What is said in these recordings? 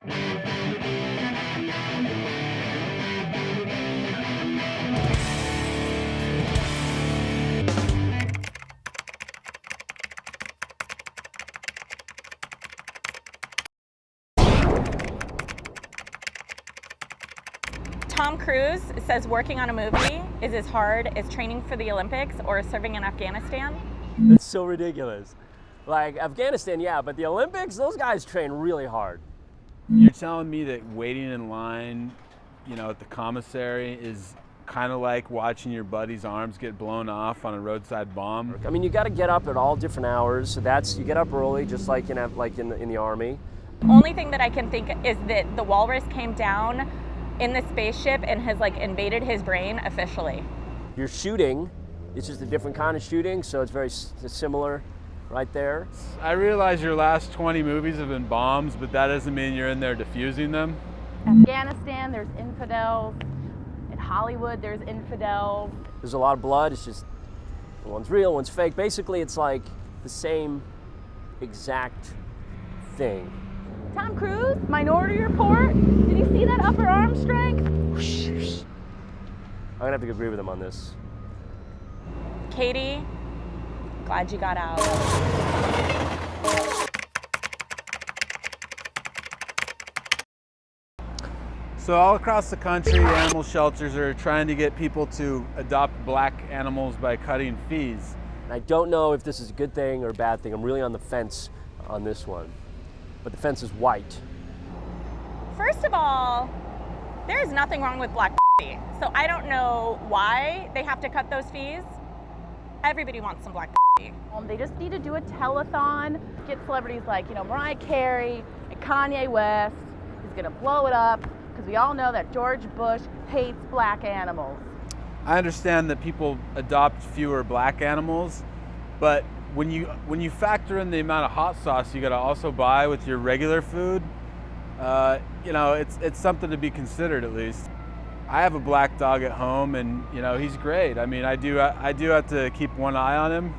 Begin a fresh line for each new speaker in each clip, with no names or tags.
Tom Cruise says working on a movie is as hard as training for the Olympics or serving in Afghanistan.
That's so ridiculous. Like Afghanistan, yeah, but the Olympics, those guys train really hard.
You're telling me that waiting in line, at the commissary is kind of like watching your buddy's arms get blown off on a roadside bomb?
I mean, you got to get up at all different hours. So you get up early, just like in the Army.
Only thing that I can think is that the walrus came down in the spaceship and has invaded his brain officially.
You're shooting, it's just a different kind of shooting, so it's very similar right there.
I realize your last 20 movies have been bombs, but that doesn't mean you're in there defusing them.
Afghanistan, there's infidels. In Hollywood, there's infidels.
There's a lot of blood, it's just one's real, one's fake. Basically, it's like the same exact thing.
Tom Cruise, Minority Report. Did you see that upper arm strength?
I'm gonna have to agree with him on this.
Katie, glad you got out.
So all across the country, animal shelters are trying to get people to adopt black animals by cutting fees.
I don't know if this is a good thing or a bad thing. I'm really on the fence on this one. But the fence is white.
First of all, there is nothing wrong with black p***. So I don't know why they have to cut those fees. Everybody wants some black p***.
They just need to do a telethon, get celebrities like, Mariah Carey and Kanye West. He's gonna blow it up because we all know that George Bush hates black animals.
I understand that people adopt fewer black animals, but when you factor in the amount of hot sauce you gotta also buy with your regular food, it's something to be considered at least. I have a black dog at home, and he's great. I mean, I do have to keep one eye on him.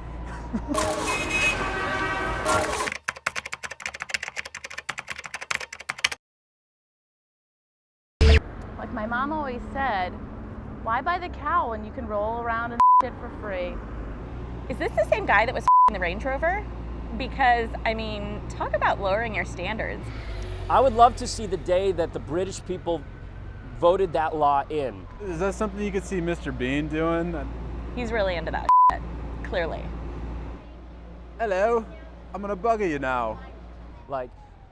Like my mom always said, why buy the cow when you can roll around and shit for free?
Is this the same guy that was the Range Rover? Because, talk about lowering your standards.
I would love to see the day that the British people voted that law in.
Is that something you could see Mr. Bean doing?
He's really into that shit, clearly.
Hello, I'm gonna bugger you now.
Like,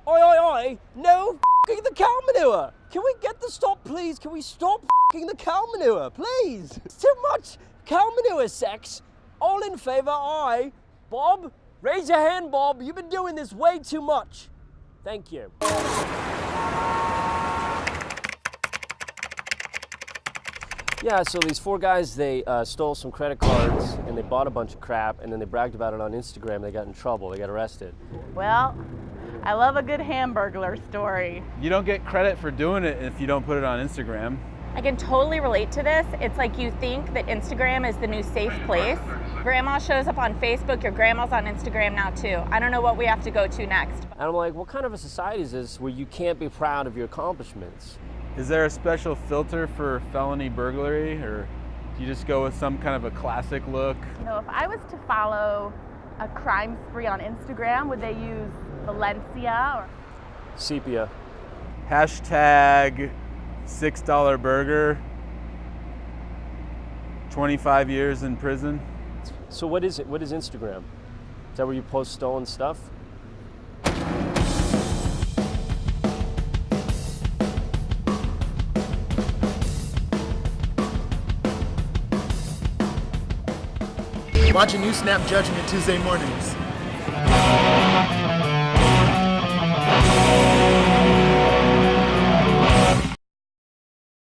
oi, oi, oi, no f***ing the cow manure. Can we get the stop, please? Can we stop f***ing the cow manure, please? It's too much cow manure sex. All in favor, aye. Bob, raise your hand, Bob. You've been doing this way too much. Thank you. Yeah, so these 4 guys, they stole some credit cards and they bought a bunch of crap and then they bragged about it on Instagram. They got in trouble. They got arrested.
Well, I love a good Hamburglar story.
You don't get credit for doing it if you don't put it on Instagram.
I can totally relate to this. It's like you think that Instagram is the new safe place. Grandma shows up on Facebook, your grandma's on Instagram now too. I don't know what we have to go to next.
And I'm like, what kind of a society is this where you can't be proud of your accomplishments?
Is there a special filter for felony burglary, or do you just go with some kind of a classic look?
If I was to follow a crime spree on Instagram, would they use Valencia or
Sepia.
Hashtag $6 burger, 25 years in prison.
So what is it? What is Instagram? Is that where you post stolen stuff?
Watch a new Snap Judgment Tuesday mornings.